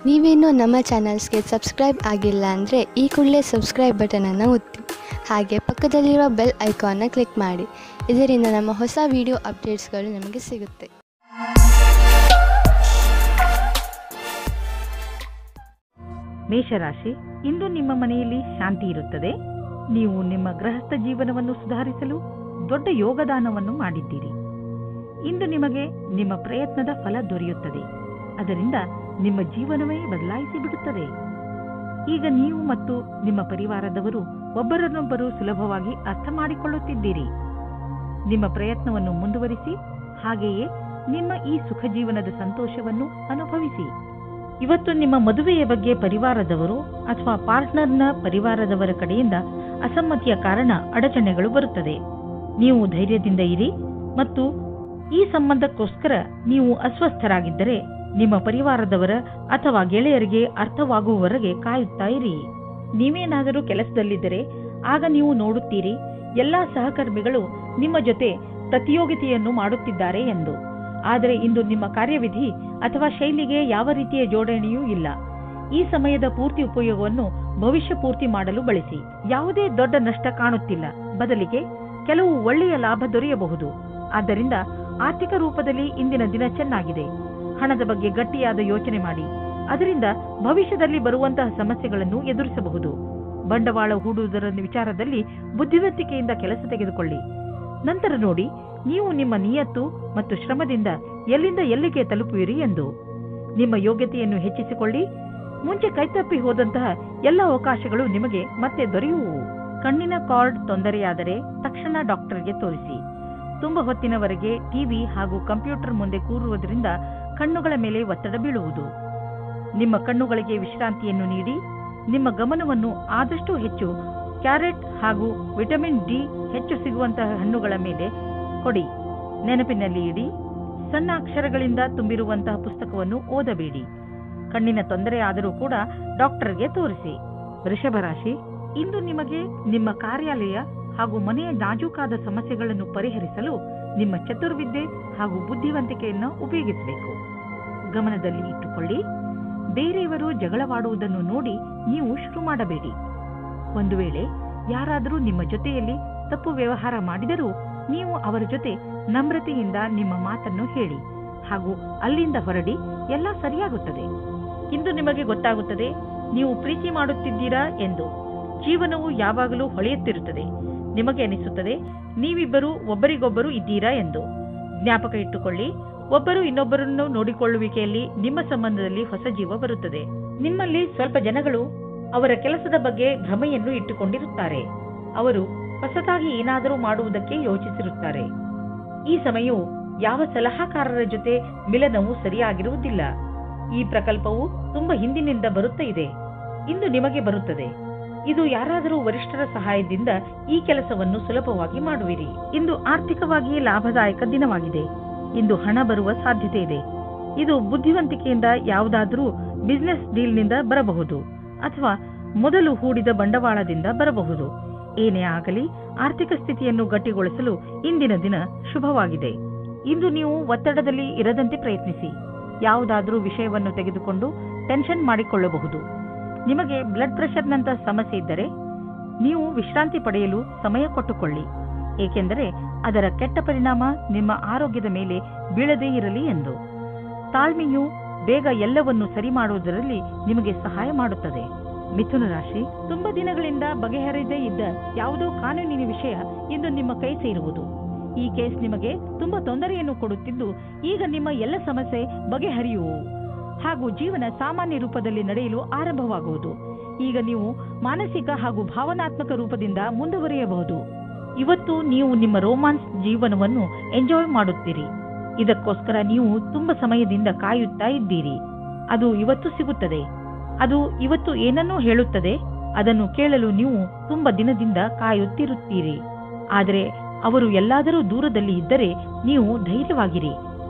ನೀವೇನೂ ನಮ್ಮ ಚಾನಲ್ಸ್ಗೆ ಸಬ್ಸ್ಕ್ರೈಬ್ ಆಗಿಲ್ಲ ಅಂದರೆ ಈ ಕೂಡಲೇ ಸಬ್ಸ್ಕ್ರೈಬ್ ಬಟನನ್ನು ಒತ್ತಿ ಹಾಗೆ ಪಕ್ಕದಲ್ಲಿರುವ ಬೆಲ್ ಐಕಾನ್ನ ಕ್ಲಿಕ್ ಮಾಡಿ. ಇದರಿಂದ ನಮ್ಮ ಹೊಸ ವಿಡಿಯೋ ಅಪ್ಡೇಟ್ಸ್ಗಳು ನಿಮಗೆ ಸಿಗುತ್ತೆ. ಮೇಷರಾಶಿ, ಇಂದು ನಿಮ್ಮ ಮನೆಯಲ್ಲಿ ಶಾಂತಿ ಇರುತ್ತದೆ. ನೀವು ನಿಮ್ಮ ಗೃಹಸ್ಥ ಜೀವನವನ್ನು ಸುಧಾರಿಸಲು ದೊಡ್ಡ ಯೋಗದಾನವನ್ನು ಮಾಡಿದ್ದೀರಿ. ಇಂದು ನಿಮಗೆ ನಿಮ್ಮ ಪ್ರಯತ್ನದ ಫಲ ದೊರೆಯುತ್ತದೆ. ಅದರಿಂದ ನಿಮ್ಮ ಜೀವನವೇ ಬದಲಾಯಿಸಿ ಬಿಡುತ್ತದೆ. ಈಗ ನೀವು ಮತ್ತು ನಿಮ್ಮ ಪರಿವಾರದವರು ಒಬ್ಬರನ್ನೊಬ್ಬರು ಸುಲಭವಾಗಿ ಅರ್ಥ ಮಾಡಿಕೊಳ್ಳುತ್ತಿದ್ದೀರಿ. ನಿಮ್ಮ ಪ್ರಯತ್ನವನ್ನು ಮುಂದುವರಿಸಿ, ಹಾಗೆಯೇ ನಿಮ್ಮ ಈ ಸುಖ ಜೀವನದ ಸಂತೋಷವನ್ನು ಅನುಭವಿಸಿ. ಇವತ್ತು ನಿಮ್ಮ ಮದುವೆಯ ಬಗ್ಗೆ ಪರಿವಾರದವರು ಅಥವಾ ಪಾರ್ಟ್ನರ್ನ ಪರಿವಾರದವರ ಕಡೆಯಿಂದ ಅಸಮ್ಮತಿಯ ಕಾರಣ ಅಡಚಣೆಗಳು ಬರುತ್ತದೆ. ನೀವು ಧೈರ್ಯದಿಂದ ಇರಿ ಮತ್ತು ಈ ಸಂಬಂಧಕ್ಕೋಸ್ಕರ ನೀವು ಅಸ್ವಸ್ಥರಾಗಿದ್ದರೆ ನಿಮ್ಮ ಪರಿವಾರದವರ ಅಥವಾ ಗೆಳೆಯರಿಗೆ ಅರ್ಥವಾಗುವವರೆಗೆ ಕಾಯುತ್ತಾ ಇರಿ. ನೀವೇನಾದರೂ ಕೆಲಸದಲ್ಲಿದ್ದರೆ ಆಗ ನೀವು ನೋಡುತ್ತೀರಿ ಎಲ್ಲಾ ಸಹಕರ್ಮಿಗಳು ನಿಮ್ಮ ಜೊತೆ ಪ್ರತಿಯೋಗಿತೆಯನ್ನು ಮಾಡುತ್ತಿದ್ದಾರೆ ಎಂದು. ಆದರೆ ಇಂದು ನಿಮ್ಮ ಕಾರ್ಯವಿಧಿ ಅಥವಾ ಶೈಲಿಗೆ ಯಾವ ರೀತಿಯ ಜೋಡಣೆಯೂ ಇಲ್ಲ. ಈ ಸಮಯದ ಪೂರ್ತಿ ಉಪಯೋಗವನ್ನು ಭವಿಷ್ಯ ಪೂರ್ತಿ ಮಾಡಲು ಬಳಸಿ. ಯಾವುದೇ ದೊಡ್ಡ ನಷ್ಟ ಕಾಣುತ್ತಿಲ್ಲ, ಬದಲಿಗೆ ಕೆಲವು ಒಳ್ಳೆಯ ಲಾಭ ದೊರೆಯಬಹುದು. ಆದ್ದರಿಂದ ಆರ್ಥಿಕ ರೂಪದಲ್ಲಿ ಇಂದಿನ ದಿನ ಚೆನ್ನಾಗಿದೆ. ಹಣದ ಬಗ್ಗೆ ಗಟ್ಟಿಯಾದ ಯೋಚನೆ ಮಾಡಿ, ಅದರಿಂದ ಭವಿಷ್ಯದಲ್ಲಿ ಬರುವಂತಹ ಸಮಸ್ಯೆಗಳನ್ನು ಎದುರಿಸಬಹುದು. ಬಂಡವಾಳ ಹೂಡುವುದರ ವಿಚಾರದಲ್ಲಿ ಬುದ್ಧಿವಂತಿಕೆಯಿಂದ ಕೆಲಸ ತೆಗೆದುಕೊಳ್ಳಿ. ನಂತರ ನೋಡಿ ನೀವು ನಿಮ್ಮ ನಿಯತ್ತು ಮತ್ತು ಶ್ರಮದಿಂದ ಎಲ್ಲಿಂದ ಎಲ್ಲಿಗೆ ತಲುಪುವಿರಿ ಎಂದು. ನಿಮ್ಮ ಯೋಗ್ಯತೆಯನ್ನು ಹೆಚ್ಚಿಸಿಕೊಳ್ಳಿ. ಮುಂಚೆ ಕೈತಪ್ಪಿ ಹೋದಂತಹ ಎಲ್ಲ ಅವಕಾಶಗಳು ನಿಮಗೆ ಮತ್ತೆ ದೊರೆಯುವು. ಕಣ್ಣಿನ ಕಾರ್ಡ್ ತೊಂದರೆಯಾದರೆ ತಕ್ಷಣ ಡಾಕ್ಟರ್ಗೆ ತೋರಿಸಿ. ತುಂಬ ಹೊತ್ತಿನವರೆಗೆ ಟಿವಿ ಹಾಗೂ ಕಂಪ್ಯೂಟರ್ ಮುಂದೆ ಕೂರುವುದರಿಂದ ಕಣ್ಣುಗಳ ಮೇಲೆ ಒತ್ತಡ ಬೀಳುವುದು. ನಿಮ್ಮ ಕಣ್ಣುಗಳಿಗೆ ವಿಶ್ರಾಂತಿಯನ್ನು ನೀಡಿ. ನಿಮ್ಮ ಗಮನವನ್ನು ಆದಷ್ಟು ಹೆಚ್ಚು ಕ್ಯಾರೆಟ್ ಹಾಗೂ ವಿಟಮಿನ್ ಡಿ ಹೆಚ್ಚು ಸಿಗುವಂತಹ ಹಣ್ಣುಗಳ ಮೇಲೆ ಕೊಡಿ. ನೆನಪಿನಲ್ಲಿ ಇಡಿ, ಸಣ್ಣ ಅಕ್ಷರಗಳಿಂದ ತುಂಬಿರುವಂತಹ ಪುಸ್ತಕವನ್ನು ಓದಬೇಡಿ. ಕಣ್ಣಿನ ತೊಂದರೆ ಆದರೂ ಕೂಡ ಡಾಕ್ಟರ್ಗೆ ತೋರಿಸಿ. ವೃಷಭ ರಾಶಿ, ಇಂದು ನಿಮಗೆ ನಿಮ್ಮ ಕಾರ್ಯಾಲಯ ಹಾಗೂ ಮನೆಯ ನಾಜೂಕಾದ ಸಮಸ್ಯೆಗಳನ್ನು ಪರಿಹರಿಸಲು ನಿಮ್ಮ ಚತುರ್ವಿದ್ಯೆ ಹಾಗೂ ಬುದ್ಧಿವಂತಿಕೆಯನ್ನು ಉಪಯೋಗಿಸಬೇಕು. ಗಮನದಲ್ಲಿ ಇಟ್ಟುಕೊಳ್ಳಿ, ಬೇರೆಯವರು ಜಗಳವಾಡುವುದನ್ನು ನೋಡಿ ನೀವು ಶುರು ಮಾಡಬೇಡಿ. ಒಂದು ವೇಳೆ ಯಾರಾದರೂ ನಿಮ್ಮ ಜೊತೆಯಲ್ಲಿ ತಪ್ಪು ವ್ಯವಹಾರ ಮಾಡಿದರೂ ನೀವು ಅವರ ಜೊತೆ ನಮ್ರತೆಯಿಂದ ನಿಮ್ಮ ಮಾತನ್ನು ಹೇಳಿ ಹಾಗೂ ಅಲ್ಲಿಂದ ಹೊರಡಿ. ಎಲ್ಲ ಸರಿಯಾಗುತ್ತದೆ. ಇಂದು ನಿಮಗೆ ಗೊತ್ತಾಗುತ್ತದೆ ನೀವು ಪ್ರೀತಿ ಮಾಡುತ್ತಿದ್ದೀರಾ ಎಂದು. ಜೀವನವು ಯಾವಾಗಲೂ ಹೊಳೆಯುತ್ತಿರುತ್ತದೆ. ನಿಮಗೆ ಅನಿಸುತ್ತದೆ ನೀವಿಬ್ಬರು ಒಬ್ಬರಿಗೊಬ್ಬರು ಇದ್ದೀರಾ ಎಂದು. ಜ್ಞಾಪಕ ಇಟ್ಟುಕೊಳ್ಳಿ, ಒಬ್ಬರು ಇನ್ನೊಬ್ಬರನ್ನು ನೋಡಿಕೊಳ್ಳುವಿಕೆಯಲ್ಲಿ ನಿಮ್ಮ ಸಂಬಂಧದಲ್ಲಿ ಹೊಸ ಜೀವ ಬರುತ್ತದೆ. ನಿಮ್ಮಲ್ಲಿ ಸ್ವಲ್ಪ ಜನಗಳು ಅವರ ಕೆಲಸದ ಬಗ್ಗೆ ಭ್ರಮೆಯನ್ನು ಇಟ್ಟುಕೊಂಡಿರುತ್ತಾರೆ. ಅವರು ಹೊಸದಾಗಿ ಏನಾದರೂ ಮಾಡುವುದಕ್ಕೆ ಯೋಚಿಸಿರುತ್ತಾರೆ. ಈ ಸಮಯವು ಯಾವ ಸಲಹಾಕಾರರ ಜೊತೆ ಮಿಲನವು ಸರಿಯಾಗಿರುವುದಿಲ್ಲ. ಈ ಪ್ರಕಲ್ಪವು ತುಂಬಾ ಹಿಂದಿನಿಂದ ಬರುತ್ತಾ ಇದೆ. ಇಂದು ನಿಮಗೆ ಬರುತ್ತದೆ. ಇದು ಯಾರಾದರೂ ವರಿಷ್ಠರ ಸಹಾಯದಿಂದ ಈ ಕೆಲಸವನ್ನು ಸುಲಭವಾಗಿ ಮಾಡುವಿರಿ. ಇಂದು ಆರ್ಥಿಕವಾಗಿ ಲಾಭದಾಯಕ ದಿನವಾಗಿದೆ. ಇಂದು ಹಣ ಬರುವ ಸಾಧ್ಯತೆ ಇದೆ. ಇದು ಬುದ್ಧಿವಂತಿಕೆಯಿಂದ ಯಾವುದಾದರೂ ಬಿಸಿನೆಸ್ ಡೀಲ್ನಿಂದ ಬರಬಹುದು ಅಥವಾ ಮೊದಲು ಹೂಡಿದ ಬಂಡವಾಳದಿಂದ ಬರಬಹುದು. ಏನೇ ಆಗಲಿ, ಆರ್ಥಿಕ ಸ್ಥಿತಿಯನ್ನು ಗಟ್ಟಿಗೊಳಿಸಲು ಇಂದಿನ ದಿನ ಶುಭವಾಗಿದೆ. ಇಂದು ನೀವು ಒತ್ತಡದಲ್ಲಿ ಇರದಂತೆ ಪ್ರಯತ್ನಿಸಿ. ಯಾವುದಾದರೂ ವಿಷಯವನ್ನು ತೆಗೆದುಕೊಂಡು ಟೆನ್ಷನ್ ಮಾಡಿಕೊಳ್ಳಬಹುದು. ನಿಮಗೆ ಬ್ಲಡ್ ಪ್ರೆಷರ್ನಂತ ಸಮಸ್ಯೆ ಇದ್ದರೆ ನೀವು ವಿಶ್ರಾಂತಿ ಪಡೆಯಲು ಸಮಯ ಕೊಟ್ಟುಕೊಳ್ಳಿ, ಏಕೆಂದರೆ ಅದರ ಕೆಟ್ಟ ಪರಿಣಾಮ ನಿಮ್ಮ ಆರೋಗ್ಯದ ಮೇಲೆ ಬೀಳದೇ ಇರಲಿ ಎಂದು. ತಾಳ್ಮೆಯು ಬೇಗ ಎಲ್ಲವನ್ನು ಸರಿ ಮಾಡುವುದರಲ್ಲಿ ನಿಮಗೆ ಸಹಾಯ ಮಾಡುತ್ತದೆ. ಮಿಥುನ ರಾಶಿ, ತುಂಬಾ ದಿನಗಳಿಂದ ಬಗೆಹರಿಯದೇ ಇದ್ದ ಯಾವುದೋ ಕಾನೂನಿನ ವಿಷಯ ಇಂದು ನಿಮ್ಮ ಕೈ ಸೇರುವುದು. ಈ ಕೇಸ್ ನಿಮಗೆ ತುಂಬಾ ತೊಂದರೆಯನ್ನು ಕೊಡುತ್ತಿದ್ದು ಈಗ ನಿಮ್ಮ ಎಲ್ಲ ಸಮಸ್ಯೆ ಬಗೆಹರಿಯುವು ಹಾಗೂ ಜೀವನ ಸಾಮಾನ್ಯ ರೂಪದಲ್ಲಿ ನಡೆಯಲು ಆರಂಭವಾಗುವುದು. ಈಗ ನೀವು ಮಾನಸಿಕ ಹಾಗೂ ಭಾವನಾತ್ಮಕ ರೂಪದಿಂದ ಮುಂದುವರಿಯಬಹುದು. ಇವತ್ತು ನೀವು ನಿಮ್ಮ ರೋಮಾನ್ಸ್ ಜೀವನವನ್ನು ಎಂಜಾಯ್ ಮಾಡುತ್ತೀರಿ. ಇದಕ್ಕೋಸ್ಕರ ನೀವು ತುಂಬಾ ಸಮಯದಿಂದ ಕಾಯುತ್ತಾ ಇದ್ದೀರಿ. ಅದು ಇವತ್ತು ಸಿಗುತ್ತದೆ. ಅದು ಇವತ್ತು ಏನನ್ನೂ ಹೇಳುತ್ತದೆ. ಅದನ್ನು ಕೇಳಲು ನೀವು ತುಂಬಾ ದಿನದಿಂದ ಕಾಯುತ್ತಿರುತ್ತೀರಿ. ಆದರೆ ಅವರು ಎಲ್ಲಾದರೂ ದೂರದಲ್ಲಿ ಇದ್ದರೆ ನೀವು ಧೈರ್ಯವಾಗಿರಿ.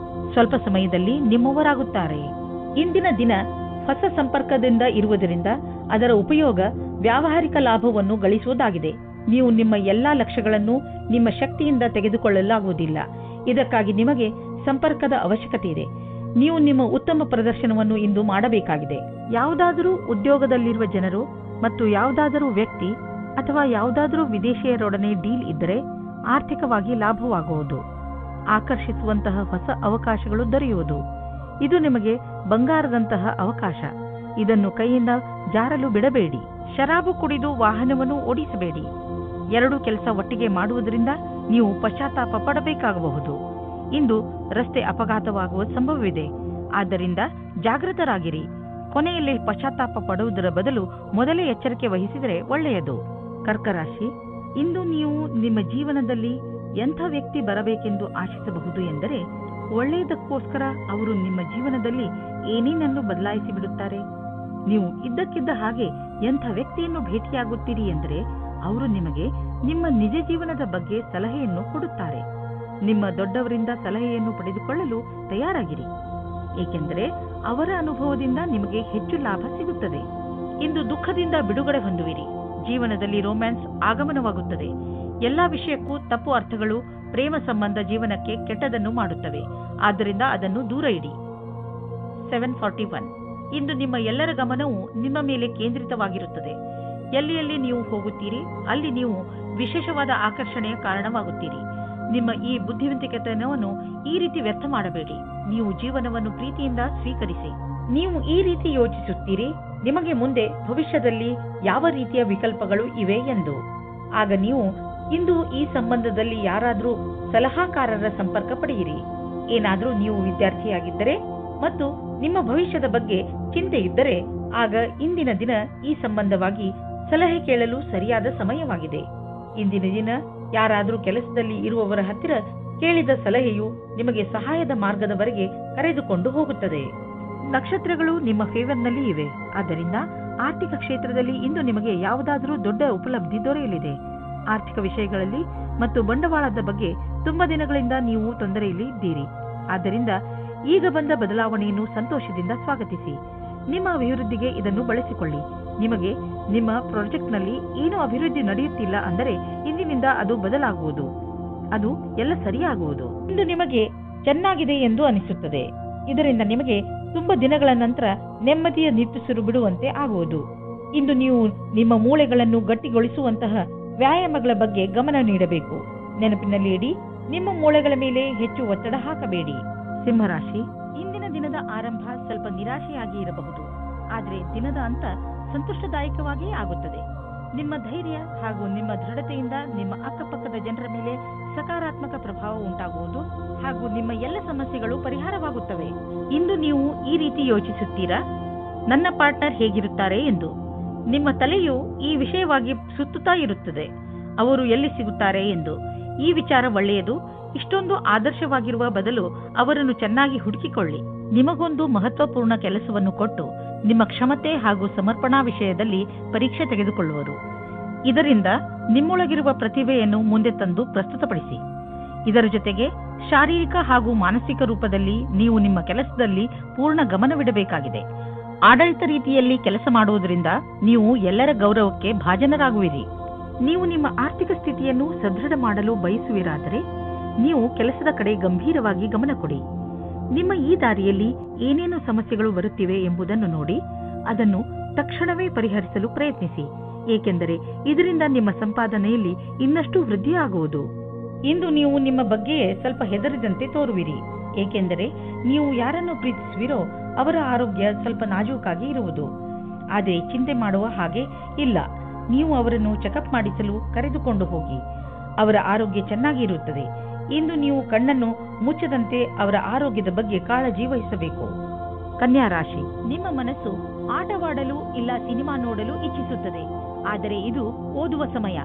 ಸ್ವಲ್ಪ ಸಮಯದಲ್ಲಿ ನಿಮ್ಮವರಾಗುತ್ತಾರೆ. ಇಂದಿನ ದಿನ ಹೊಸ ಸಂಪರ್ಕದಿಂದ ಇರುವುದರಿಂದ ಅದರ ಉಪಯೋಗ ವ್ಯಾವಹಾರಿಕ ಲಾಭವನ್ನು ಗಳಿಸುವುದಾಗಿದೆ. ನೀವು ನಿಮ್ಮ ಎಲ್ಲಾ ಲಕ್ಷ್ಯಗಳನ್ನು ನಿಮ್ಮ ಶಕ್ತಿಯಿಂದ ತೆಗೆದುಕೊಳ್ಳಲಾಗುವುದಿಲ್ಲ. ಇದಕ್ಕಾಗಿ ನಿಮಗೆ ಸಂಪರ್ಕದ ಅವಶ್ಯಕತೆ ಇದೆ. ನೀವು ನಿಮ್ಮ ಉತ್ತಮ ಪ್ರದರ್ಶನವನ್ನು ಇಂದು ಮಾಡಬೇಕಾಗಿದೆ. ಯಾವುದಾದರೂ ಉದ್ಯೋಗದಲ್ಲಿರುವ ಜನರು ಮತ್ತು ಯಾವುದಾದರೂ ವ್ಯಕ್ತಿ ಅಥವಾ ಯಾವುದಾದರೂ ವಿದೇಶಿಯರೊಡನೆ ಡೀಲ್ ಇದ್ದರೆ ಆರ್ಥಿಕವಾಗಿ ಲಾಭವಾಗುವುದು. ಆಕರ್ಷಿಸುವಂತಹ ಹೊಸ ಅವಕಾಶಗಳು ದೊರೆಯುವುದು. ಇದು ನಿಮಗೆ ಬಂಗಾರದಂತಹ ಅವಕಾಶ. ಇದನ್ನು ಕೈಯಿಂದ ಜಾರಲು ಬಿಡಬೇಡಿ. ಶರಾಬು ಕುಡಿದು ವಾಹನವನ್ನು ಓಡಿಸಬೇಡಿ. ಎರಡೂ ಕೆಲಸ ಒಟ್ಟಿಗೆ ಮಾಡುವುದರಿಂದ ನೀವು ಪಶ್ಚಾತ್ತಾಪ ಪಡಬೇಕಾಗಬಹುದು. ಇಂದು ರಸ್ತೆ ಅಪಘಾತವಾಗುವ ಸಂಭವವಿದೆ. ಆದ್ದರಿಂದ ಜಾಗೃತರಾಗಿರಿ. ಕೊನೆಯಲ್ಲಿ ಪಶ್ಚಾತ್ತಾಪ ಪಡುವುದರ ಬದಲು ಮೊದಲೇ ಎಚ್ಚರಿಕೆ ವಹಿಸಿದರೆ ಒಳ್ಳೆಯದು. ಕರ್ಕ ರಾಶಿ, ಇಂದು ನೀವು ನಿಮ್ಮ ಜೀವನದಲ್ಲಿ ಎಂಥ ವ್ಯಕ್ತಿ ಬರಬೇಕೆಂದು ಆಶಿಸಬಹುದು ಎಂದರೆ, ಒಳ್ಳೆಯದಕ್ಕೋಸ್ಕರ ಅವರು ನಿಮ್ಮ ಜೀವನದಲ್ಲಿ ಏನೇನನ್ನು ಬದಲಾಯಿಸಿ ಬಿಡುತ್ತಾರೆ. ನೀವು ಇದ್ದಕ್ಕಿದ್ದ ಹಾಗೆ ಎಂಥ ವ್ಯಕ್ತಿಯನ್ನು ಭೇಟಿಯಾಗುತ್ತೀರಿ ಎಂದರೆ, ಅವರು ನಿಮಗೆ ನಿಮ್ಮ ನಿಜ ಜೀವನದ ಬಗ್ಗೆ ಸಲಹೆಯನ್ನು ಕೊಡುತ್ತಾರೆ. ನಿಮ್ಮ ದೊಡ್ಡವರಿಂದ ಸಲಹೆಯನ್ನು ಪಡೆದುಕೊಳ್ಳಲು ತಯಾರಾಗಿರಿ, ಏಕೆಂದರೆ ಅವರ ಅನುಭವದಿಂದ ನಿಮಗೆ ಹೆಚ್ಚು ಲಾಭ ಸಿಗುತ್ತದೆ. ಇಂದು ದುಃಖದಿಂದ ಬಿಡುಗಡೆ ಹೊಂದುವಿರಿ. ಜೀವನದಲ್ಲಿ ರೊಮ್ಯಾನ್ಸ್ ಆಗಮನವಾಗುತ್ತದೆ. ಎಲ್ಲಾ ವಿಷಯಕ್ಕೂ ತಪ್ಪು ಅರ್ಥಗಳು ಪ್ರೇಮ ಸಂಬಂಧ ಜೀವನಕ್ಕೆ ಕೆಟ್ಟದನ್ನು ಮಾಡುತ್ತವೆ. ಆದ್ದರಿಂದ ಅದನ್ನು ದೂರ ಇಡಿ. 741 ಇಂದು ನಿಮ್ಮ ಎಲ್ಲರ ಗಮನವು ನಿಮ್ಮ ಮೇಲೆ ಕೇಂದ್ರಿತವಾಗಿರುತ್ತದೆ. ಎಲ್ಲಿ ನೀವು ಹೋಗುತ್ತೀರಿ ಅಲ್ಲಿ ನೀವು ವಿಶೇಷವಾದ ಆಕರ್ಷಣೆಯ ಕಾರಣವಾಗುತ್ತೀರಿ. ನಿಮ್ಮ ಈ ಬುದ್ಧಿವಂತಿಕೆತನವನ್ನು ಈ ರೀತಿ ವ್ಯರ್ಥ ಮಾಡಬೇಡಿ. ನೀವು ಜೀವನವನ್ನು ಪ್ರೀತಿಯಿಂದ ಸ್ವೀಕರಿಸಿ. ನೀವು ಈ ರೀತಿ ಯೋಚಿಸುತ್ತೀರಿ, ನಿಮಗೆ ಮುಂದೆ ಭವಿಷ್ಯದಲ್ಲಿ ಯಾವ ರೀತಿಯ ವಿಕಲ್ಪಗಳು ಇವೆ ಎಂದು. ಆಗ ನೀವು ಇಂದು ಈ ಸಂಬಂಧದಲ್ಲಿ ಯಾರಾದರೂ ಸಲಹಾಕಾರರ ಸಂಪರ್ಕ ಪಡೆಯಿರಿ. ಏನಾದರೂ ನೀವು ವಿದ್ಯಾರ್ಥಿಯಾಗಿದ್ದರೆ ಮತ್ತು ನಿಮ್ಮ ಭವಿಷ್ಯದ ಬಗ್ಗೆ ಚಿಂತೆ ಇದ್ದರೆ ಆಗ ಇಂದಿನ ದಿನ ಈ ಸಂಬಂಧವಾಗಿ ಸಲಹೆ ಕೇಳಲು ಸರಿಯಾದ ಸಮಯವಾಗಿದೆ. ಇಂದಿನ ದಿನ ಯಾರಾದರೂ ಕೆಲಸದಲ್ಲಿ ಇರುವವರ ಹತ್ತಿರ ಕೇಳಿದ ಸಲಹೆಯು ನಿಮಗೆ ಸಹಾಯದ ಮಾರ್ಗದವರೆಗೆ ಕರೆದುಕೊಂಡು ಹೋಗುತ್ತದೆ. ನಕ್ಷತ್ರಗಳು ನಿಮ್ಮ ಫೇವರ್ನಲ್ಲಿ ಇವೆ. ಆದ್ದರಿಂದ ಆರ್ಥಿಕ ಕ್ಷೇತ್ರದಲ್ಲಿ ಇಂದು ನಿಮಗೆ ಯಾವುದಾದರೂ ದೊಡ್ಡ ಉಪಲಬ್ಧಿ ದೊರೆಯಲಿದೆ. ಆರ್ಥಿಕ ವಿಷಯಗಳಲ್ಲಿ ಮತ್ತು ಬಂಡವಾಳದ ಬಗ್ಗೆ ತುಂಬಾ ದಿನಗಳಿಂದ ನೀವು ತೊಂದರೆಯಲ್ಲಿ ಇದ್ದೀರಿ. ಆದ್ದರಿಂದ ಈಗ ಬಂದ ಬದಲಾವಣೆಯನ್ನು ಸಂತೋಷದಿಂದ ಸ್ವಾಗತಿಸಿ. ನಿಮ್ಮ ಅಭಿವೃದ್ಧಿಗೆ ಇದನ್ನು ಬಳಸಿಕೊಳ್ಳಿ. ನಿಮಗೆ ನಿಮ್ಮ ಪ್ರಾಜೆಕ್ಟ್ನಲ್ಲಿ ಏನೂ ಅಭಿವೃದ್ಧಿ ನಡೆಯುತ್ತಿಲ್ಲ ಅಂದರೆ ಇಂದಿನಿಂದ ಅದು ಬದಲಾಗುವುದು. ಅದು ಎಲ್ಲ ಸರಿಯಾಗುವುದು. ಇಂದು ನಿಮಗೆ ಚೆನ್ನಾಗಿದೆ ಎಂದು ಅನಿಸುತ್ತದೆ. ಇದರಿಂದ ನಿಮಗೆ ತುಂಬಾ ದಿನಗಳ ನಂತರ ನೆಮ್ಮದಿಯ ನಿಟ್ಟುಸಿರು ಬಿಡುವಂತೆ ಆಗುವುದು. ಇಂದು ನೀವು ನಿಮ್ಮ ಮೂಳೆಗಳನ್ನು ಗಟ್ಟಿಗೊಳಿಸುವಂತಹ ವ್ಯಾಯಾಮಗಳ ಬಗ್ಗೆ ಗಮನ ನೀಡಬೇಕು. ನೆನಪಿನಲ್ಲಿ ಇಡಿ, ನಿಮ್ಮ ಮೂಳೆಗಳ ಮೇಲೆ ಹೆಚ್ಚು ಒತ್ತಡ ಹಾಕಬೇಡಿ. ಸಿಂಹರಾಶಿ, ಇಂದಿನ ದಿನದ ಆರಂಭ ಸ್ವಲ್ಪ ನಿರಾಶೆಯಾಗಿ ಇರಬಹುದು, ಆದರೆ ದಿನದ ಅಂತ ಸಂತೋಷದಾಯಕವಾಗಿಯೇ ಆಗುತ್ತದೆ. ನಿಮ್ಮ ಧೈರ್ಯ ಹಾಗೂ ನಿಮ್ಮ ದೃಢತೆಯಿಂದ ನಿಮ್ಮ ಅಕ್ಕಪಕ್ಕದ ಜನರ ಮೇಲೆ ಸಕಾರಾತ್ಮಕ ಪ್ರಭಾವ ಉಂಟಾಗುವುದು ಹಾಗೂ ನಿಮ್ಮ ಎಲ್ಲ ಸಮಸ್ಯೆಗಳು ಪರಿಹಾರವಾಗುತ್ತವೆ. ಇಂದು ನೀವು ಈ ರೀತಿ ಯೋಚಿಸುತ್ತೀರಾ, ನನ್ನ ಪಾರ್ಟ್ನರ್ ಹೇಗಿರುತ್ತಾರೆ ಎಂದು. ನಿಮ್ಮ ತಲೆಯು ಈ ವಿಷಯವಾಗಿ ಸುತ್ತುತ್ತಾ ಇರುತ್ತದೆ, ಅವರು ಎಲ್ಲಿ ಸಿಗುತ್ತಾರೆ ಎಂದು. ಈ ವಿಚಾರ ಒಳ್ಳೆಯದು. ಇಷ್ಟೊಂದು ಆದರ್ಶವಾಗಿರುವ ಬದಲು ಅವರನ್ನು ಚೆನ್ನಾಗಿ ಹುಡುಕಿಕೊಳ್ಳಿ. ನಿಮಗೊಂದು ಮಹತ್ವಪೂರ್ಣ ಕೆಲಸವನ್ನು ಕೊಟ್ಟು ನಿಮ್ಮ ಕ್ಷಮತೆ ಹಾಗೂ ಸಮರ್ಪಣಾ ವಿಷಯದಲ್ಲಿ ಪರೀಕ್ಷೆ ತೆಗೆದುಕೊಳ್ಳುವರು. ಇದರಿಂದ ನಿಮ್ಮೊಳಗಿರುವ ಪ್ರತಿಭೆಯನ್ನು ಮುಂದೆ ತಂದು ಪ್ರಸ್ತುತಪಡಿಸಿ. ಇದರ ಜೊತೆಗೆ ಶಾರೀರಿಕ ಹಾಗೂ ಮಾನಸಿಕ ರೂಪದಲ್ಲಿ ನೀವು ನಿಮ್ಮ ಕೆಲಸದಲ್ಲಿ ಪೂರ್ಣ ಗಮನವಿಡಬೇಕಾಗಿದೆ. ಆಡಳಿತ ರೀತಿಯಲ್ಲಿ ಕೆಲಸ ಮಾಡುವುದರಿಂದ ನೀವು ಎಲ್ಲರ ಗೌರವಕ್ಕೆ ಭಾಜನರಾಗುವಿರಿ. ನೀವು ನಿಮ್ಮ ಆರ್ಥಿಕ ಸ್ಥಿತಿಯನ್ನು ಸದೃಢ ಮಾಡಲು ಬಯಸುವಿರಾದರೆ ನೀವು ಕೆಲಸದ ಕಡೆ ಗಂಭೀರವಾಗಿ ಗಮನ ಕೊಡಿ. ನಿಮ್ಮ ಈ ದಾರಿಯಲ್ಲಿ ಏನೇನು ಸಮಸ್ಯೆಗಳು ಬರುತ್ತಿವೆ ಎಂಬುದನ್ನು ನೋಡಿ ಅದನ್ನು ತಕ್ಷಣವೇ ಪರಿಹರಿಸಲು ಪ್ರಯತ್ನಿಸಿ, ಏಕೆಂದರೆ ಇದರಿಂದ ನಿಮ್ಮ ಸಂಪಾದನೆಯಲ್ಲಿ ಇನ್ನಷ್ಟು ವೃದ್ಧಿಯಾಗುವುದು. ಇಂದು ನೀವು ನಿಮ್ಮ ಬಗ್ಗೆಯೇ ಸ್ವಲ್ಪ ಹೆದರಿದಂತೆ ತೋರುವಿರಿ, ಏಕೆಂದರೆ ನೀವು ಯಾರನ್ನು ಪ್ರೀತಿಸುವಿರೋ ಅವರ ಆರೋಗ್ಯ ಸ್ವಲ್ಪ ನಾಜೂಕಾಗಿ ಇರುವುದು. ಆದರೆ ಚಿಂತೆ ಮಾಡುವ ಹಾಗೆ ಇಲ್ಲ. ನೀವು ಅವರನ್ನು ಚೆಕಪ್ ಮಾಡಿಸಲು ಕರೆದುಕೊಂಡು ಹೋಗಿ. ಅವರ ಆರೋಗ್ಯ ಚೆನ್ನಾಗಿ ಇರುತ್ತದೆ. ಇಂದು ನೀವು ಕಣ್ಣನ್ನು ಮುಚ್ಚದಂತೆ ಅವರ ಆರೋಗ್ಯದ ಬಗ್ಗೆ ಕಾಳಜಿ ವಹಿಸಬೇಕು. ಕನ್ಯಾ ರಾಶಿ, ನಿಮ್ಮ ಮನಸ್ಸು ಆಟವಾಡಲು ಇಲ್ಲ ಸಿನಿಮಾ ನೋಡಲು ಇಚ್ಛಿಸುತ್ತದೆ, ಆದರೆ ಇದು ಓದುವ ಸಮಯ.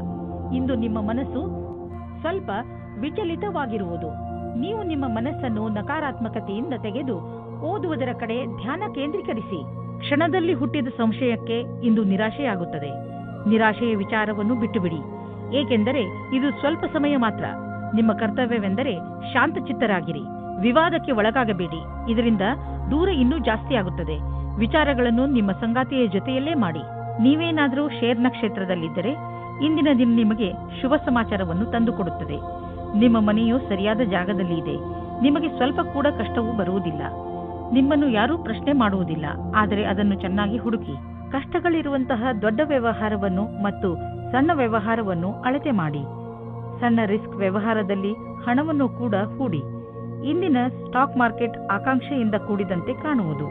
ಇಂದು ನಿಮ್ಮ ಮನಸ್ಸು ಸ್ವಲ್ಪ ವಿಚಲಿತವಾಗಿರುವುದು. ನೀವು ನಿಮ್ಮ ಮನಸ್ಸನ್ನು ನಕಾರಾತ್ಮಕತೆಯಿಂದ ತೆಗೆದು ಓದುವುದರ ಕಡೆ ಧ್ಯಾನ ಕೇಂದ್ರೀಕರಿಸಿ. ಕ್ಷಣದಲ್ಲಿ ಹುಟ್ಟಿದ ಸಂಶಯಕ್ಕೆ ಇಂದು ನಿರಾಶೆಯಾಗುತ್ತದೆ. ನಿರಾಶೆಯ ವಿಚಾರವನ್ನು ಬಿಟ್ಟುಬಿಡಿ, ಏಕೆಂದರೆ ಇದು ಸ್ವಲ್ಪ ಸಮಯ ಮಾತ್ರ. ನಿಮ್ಮ ಕರ್ತವ್ಯವೆಂದರೆ ಶಾಂತಚಿತ್ತರಾಗಿರಿ. ವಿವಾದಕ್ಕೆ ಒಳಗಾಗಬೇಡಿ, ಇದರಿಂದ ದೂರ ಇನ್ನೂ ಜಾಸ್ತಿ ಆಗುತ್ತದೆ. ವಿಚಾರಗಳನ್ನು ನಿಮ್ಮ ಸಂಗಾತಿಯ ಜೊತೆಯಲ್ಲೇ ಮಾಡಿ. ನೀವೇನಾದರೂ ಶೇರ್ ನಕ್ಷತ್ರದಲ್ಲಿದ್ದರೆ ಇಂದಿನ ದಿನ ನಿಮಗೆ ಶುಭ ಸಮಾಚಾರವನ್ನು ತಂದುಕೊಡುತ್ತದೆ. ನಿಮ್ಮ ಮನೆಯು ಸರಿಯಾದ ಜಾಗದಲ್ಲಿ ಇದೆ. ನಿಮಗೆ ಸ್ವಲ್ಪ ಕೂಡ ಕಷ್ಟವೂ ಬರುವುದಿಲ್ಲ. ನಿಮ್ಮನ್ನು ಯಾರೂ ಪ್ರಶ್ನೆ ಮಾಡುವುದಿಲ್ಲ, ಆದರೆ ಅದನ್ನು ಚೆನ್ನಾಗಿ ಹುಡುಕಿ. ಕಷ್ಟಗಳಿರುವಂತಹ ದೊಡ್ಡ ವ್ಯವಹಾರವನ್ನು ಮತ್ತು ಸಣ್ಣ ವ್ಯವಹಾರವನ್ನು ಅಳತೆ ಮಾಡಿ. ಸಣ್ಣ ರಿಸ್ಕ್ ವ್ಯವಹಾರದಲ್ಲಿ ಹಣವನ್ನು ಕೂಡ ಹೂಡಿ. ಇಂದಿನ ಸ್ಟಾಕ್ ಮಾರ್ಕೆಟ್ ಆಕಾಂಕ್ಷೆಯಿಂದ ಕೂಡಿದಂತೆ ಕಾಣುವುದು.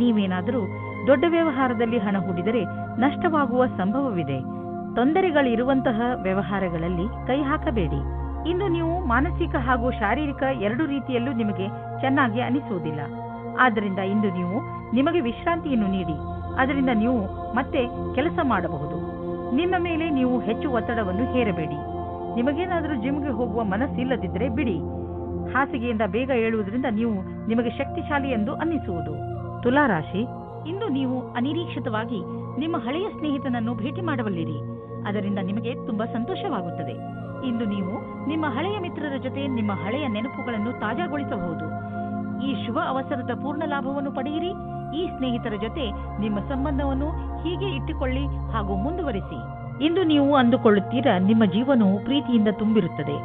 ನೀವೇನಾದರೂ ದೊಡ್ಡ ವ್ಯವಹಾರದಲ್ಲಿ ಹಣ ಹೂಡಿದರೆ ನಷ್ಟವಾಗುವ ಸಂಭವವಿದೆ. ತೊಂದರೆಗಳಿರುವಂತಹ ವ್ಯವಹಾರಗಳಲ್ಲಿ ಕೈ ಹಾಕಬೇಡಿ. ಇಂದು ನೀವು ಮಾನಸಿಕ ಹಾಗೂ ಶಾರೀರಿಕ ಎರಡೂ ರೀತಿಯಲ್ಲೂ ನಿಮಗೆ ಚೆನ್ನಾಗಿ ಅನಿಸುವುದಿಲ್ಲ. ಆದ್ದರಿಂದ ಇಂದು ನೀವು ನಿಮಗೆ ವಿಶ್ರಾಂತಿಯನ್ನು ನೀಡಿ. ಅದರಿಂದ ನೀವು ಮತ್ತೆ ಕೆಲಸ ಮಾಡಬಹುದು. ನಿಮ್ಮ ಮೇಲೆ ನೀವು ಹೆಚ್ಚು ಒತ್ತಡವನ್ನು ಹೇರಬೇಡಿ. ನಿಮಗೇನಾದರೂ ಜಿಮ್ಗೆ ಹೋಗುವ ಮನಸ್ಸಿಲ್ಲದಿದ್ದರೆ ಬಿಡಿ. ಹಾಸಿಗೆಯಿಂದ ಬೇಗ ಏಳುವುದರಿಂದ ನೀವು ನಿಮಗೆ ಶಕ್ತಿಶಾಲಿ ಎಂದು ಅನ್ನಿಸುವುದು. ತುಲಾ ರಾಶಿ, ಇಂದು ನೀವು ಅನಿರೀಕ್ಷಿತವಾಗಿ ನಿಮ್ಮ ಹಳೆಯ ಸ್ನೇಹಿತನನ್ನು ಭೇಟಿ ಮಾಡಬಲ್ಲಿರಿ. ಅದರಿಂದ ನಿಮಗೆ ತುಂಬಾ ಸಂತೋಷವಾಗುತ್ತದೆ. ಇಂದು ನೀವು ನಿಮ್ಮ ಹಳೆಯ ಮಿತ್ರರ ಜೊತೆ ನಿಮ್ಮ ಹಳೆಯ ನೆನಪುಗಳನ್ನು ತಾಜಾಗೊಳಿಸಬಹುದು. ಈ ಶುಭ ಅವಸರದ ಪೂರ್ಣ ಲಾಭವನ್ನು ಪಡೆಯಿರಿ. ಈ ಸ್ನೇಹಿತರ ಜೊತೆ ನಿಮ್ಮ ಸಂಬಂಧವನ್ನು ಹೀಗೆ ಇಟ್ಟುಕೊಳ್ಳಿ ಹಾಗೂ ಮುಂದುವರಿಸಿ. ಇಂದು ನೀವು ಅಂದುಕೊಳ್ಳುತ್ತೀರಾ ನಿಮ್ಮ ಜೀವನವು ಪ್ರೀತಿಯಿಂದ ತುಂಬಿರುತ್ತದೆ.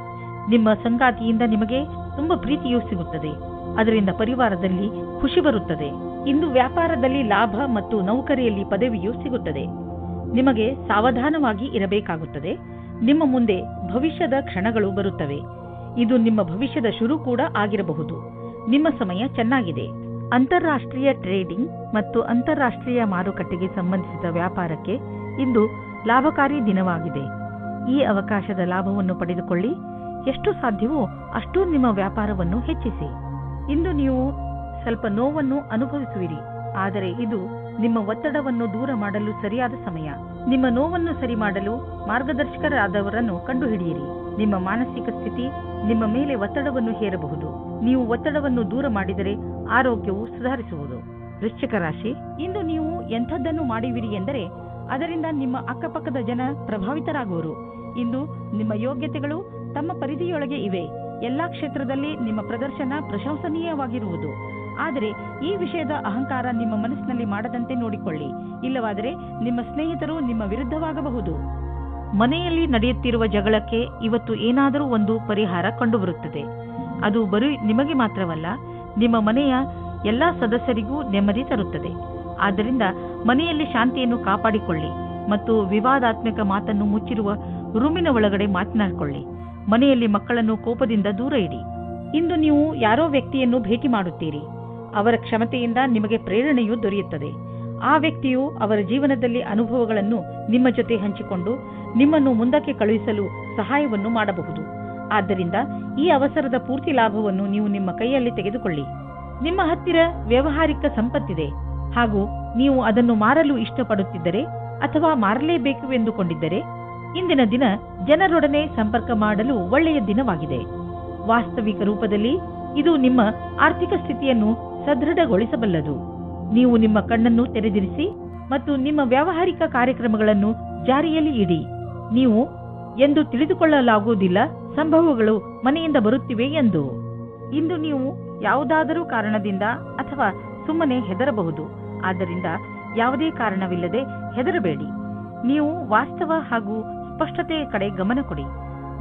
ನಿಮ್ಮ ಸಂಗಾತಿಯಿಂದ ನಿಮಗೆ ತುಂಬಾ ಪ್ರೀತಿಯೂ ಸಿಗುತ್ತದೆ. ಅದರಿಂದ ಪರಿವಾರದಲ್ಲಿ ಖುಷಿ ಬರುತ್ತದೆ. ಇಂದು ವ್ಯಾಪಾರದಲ್ಲಿ ಲಾಭ ಮತ್ತು ನೌಕರಿಯಲ್ಲಿ ಪದವಿಯೂ ಸಿಗುತ್ತದೆ. ನಿಮಗೆ ಸಾವಧಾನವಾಗಿ ಇರಬೇಕಾಗುತ್ತದೆ. ನಿಮ್ಮ ಮುಂದೆ ಭವಿಷ್ಯದ ಕ್ಷಣಗಳು ಬರುತ್ತವೆ. ಇದು ನಿಮ್ಮ ಭವಿಷ್ಯದ ಶುರು ಕೂಡ ಆಗಿರಬಹುದು. ನಿಮ್ಮ ಸಮಯ ಚೆನ್ನಾಗಿದೆ. ಅಂತಾರಾಷ್ಟ್ರೀಯ ಟ್ರೇಡಿಂಗ್ ಮತ್ತು ಅಂತಾರಾಷ್ಟ್ರೀಯ ಮಾರುಕಟ್ಟೆಗೆ ಸಂಬಂಧಿಸಿದ ವ್ಯಾಪಾರಕ್ಕೆ ಇಂದು ಲಾಭಕಾರಿ ದಿನವಾಗಿದೆ. ಈ ಅವಕಾಶದ ಲಾಭವನ್ನು ಪಡೆದುಕೊಳ್ಳಿ. ಎಷ್ಟು ಸಾಧ್ಯವೋ ಅಷ್ಟು ನಿಮ್ಮ ವ್ಯಾಪಾರವನ್ನು ಹೆಚ್ಚಿಸಿ. ಇಂದು ನೀವು ಸ್ವಲ್ಪ ನೋವನ್ನು ಅನುಭವಿಸುವಿರಿ, ಆದರೆ ಇದು ನಿಮ್ಮ ಒತ್ತಡವನ್ನು ದೂರ ಮಾಡಲು ಸರಿಯಾದ ಸಮಯ. ನಿಮ್ಮ ನೋವನ್ನು ಸರಿ ಮಾಡಲು ಮಾರ್ಗದರ್ಶಕರಾದವರನ್ನು ಕಂಡುಹಿಡಿಯಿರಿ. ನಿಮ್ಮ ಮಾನಸಿಕ ಸ್ಥಿತಿ ನಿಮ್ಮ ಮೇಲೆ ಒತ್ತಡವನ್ನು ಹೇರಬಹುದು. ನೀವು ಒತ್ತಡವನ್ನು ದೂರ ಮಾಡಿದರೆ ಆರೋಗ್ಯವು ಸುಧಾರಿಸುವುದು. ವೃಶ್ಚಿಕ ರಾಶಿ, ಇಂದು ನೀವು ಎಂಥದ್ದನ್ನು ಮಾಡುವಿರಿ ಎಂದರೆ ಅದರಿಂದ ನಿಮ್ಮ ಅಕ್ಕಪಕ್ಕದ ಜನ ಪ್ರಭಾವಿತರಾಗುವರು. ಇಂದು ನಿಮ್ಮ ಯೋಗ್ಯತೆಗಳು ತಮ್ಮ ಪರಿಧಿಯೊಳಗೆ ಇವೆ. ಎಲ್ಲಾ ಕ್ಷೇತ್ರದಲ್ಲಿ ನಿಮ್ಮ ಪ್ರದರ್ಶನ ಪ್ರಶಂಸನೀಯವಾಗಿರುವುದು. ಆದರೆ ಈ ವಿಷಯದ ಅಹಂಕಾರ ನಿಮ್ಮ ಮನಸ್ಸಿನಲ್ಲಿ ಮಾಡದಂತೆ ನೋಡಿಕೊಳ್ಳಿ. ಇಲ್ಲವಾದರೆ ನಿಮ್ಮ ಸ್ನೇಹಿತರು ನಿಮ್ಮ ವಿರುದ್ಧವಾಗಬಹುದು. ಮನೆಯಲ್ಲಿ ನಡೆಯುತ್ತಿರುವ ಜಗಳಕ್ಕೆ ಇವತ್ತು ಏನಾದರೂ ಒಂದು ಪರಿಹಾರ ಕಂಡುಬರುತ್ತದೆ. ಅದು ಬರೀ ನಿಮಗೆ ಮಾತ್ರವಲ್ಲ, ನಿಮ್ಮ ಮನೆಯ ಎಲ್ಲಾ ಸದಸ್ಯರಿಗೂ ನೆಮ್ಮದಿ ತರುತ್ತದೆ. ಆದ್ದರಿಂದ ಮನೆಯಲ್ಲಿ ಶಾಂತಿಯನ್ನು ಕಾಪಾಡಿಕೊಳ್ಳಿ ಮತ್ತು ವಿವಾದಾತ್ಮಕ ಮಾತನ್ನು ಮುಚ್ಚಿರುವ ರೂಮಿನ ಒಳಗಡೆ ಮಾತನಾಡಿಕೊಳ್ಳಿ. ಮನೆಯಲ್ಲಿ ಮಕ್ಕಳನ್ನು ಕೋಪದಿಂದ ದೂರ ಇಡಿ. ಇಂದು ನೀವು ಯಾರೋ ವ್ಯಕ್ತಿಯನ್ನು ಭೇಟಿ ಮಾಡುತ್ತೀರಿ. ಅವರ ಕ್ಷಮತೆಯಿಂದ ನಿಮಗೆ ಪ್ರೇರಣೆಯೂ ದೊರೆಯುತ್ತದೆ. ಆ ವ್ಯಕ್ತಿಯು ಅವರ ಜೀವನದಲ್ಲಿ ಅನುಭವಗಳನ್ನು ನಿಮ್ಮ ಜೊತೆ ಹಂಚಿಕೊಂಡು ನಿಮ್ಮನ್ನು ಮುಂದಕ್ಕೆ ಕಳುಹಿಸಲು ಸಹಾಯವನ್ನು ಮಾಡಬಹುದು. ಆದ್ದರಿಂದ ಈ ಅವಸರದ ಪೂರ್ತಿ ಲಾಭವನ್ನು ನೀವು ನಿಮ್ಮ ಕೈಯಲ್ಲಿ ತೆಗೆದುಕೊಳ್ಳಿ. ನಿಮ್ಮ ಹತ್ತಿರ ವ್ಯಾವಹಾರಿಕ ಸಂಪತ್ತಿದೆ ಹಾಗೂ ನೀವು ಅದನ್ನು ಮಾರಲು ಇಷ್ಟಪಡುತ್ತಿದ್ದರೆ ಅಥವಾ ಮಾರಲೇಬೇಕು ಎಂದುಕೊಂಡಿದ್ದರೆ ಇಂದಿನ ದಿನ ಜನರೊಡನೆ ಸಂಪರ್ಕ ಮಾಡಲು ಒಳ್ಳೆಯ ದಿನವಾಗಿದೆ. ವಾಸ್ತವಿಕ ರೂಪದಲ್ಲಿ ಇದು ನಿಮ್ಮ ಆರ್ಥಿಕ ಸ್ಥಿತಿಯನ್ನು ಸದೃಢಗೊಳಿಸಬಲ್ಲದು. ನೀವು ನಿಮ್ಮ ಕಣ್ಣನ್ನು ತೆರೆದಿರಿಸಿ ಮತ್ತು ನಿಮ್ಮ ವ್ಯಾವಹಾರಿಕ ಕಾರ್ಯಕ್ರಮಗಳನ್ನು ಜಾರಿಯಲ್ಲಿ ಇಡಿ. ನೀವು ಎಂದು ತಿಳಿದುಕೊಳ್ಳಲಾಗುವುದಿಲ್ಲ ಸಂಭವಗಳು ಮನೆಯಿಂದ ಬರುತ್ತಿವೆ ಎಂದು. ಇಂದು ನೀವು ಯಾವುದಾದರೂ ಕಾರಣದಿಂದ ಅಥವಾ ಸುಮ್ಮನೆ ಹೆದರಬಹುದು. ಆದ್ದರಿಂದ ಯಾವುದೇ ಕಾರಣವಿಲ್ಲದೆ ಹೆದರಬೇಡಿ. ನೀವು ವಾಸ್ತವ ಹಾಗೂ ಸ್ಪಷ್ಟತೆಯ ಕಡೆ ಗಮನ ಕೊಡಿ.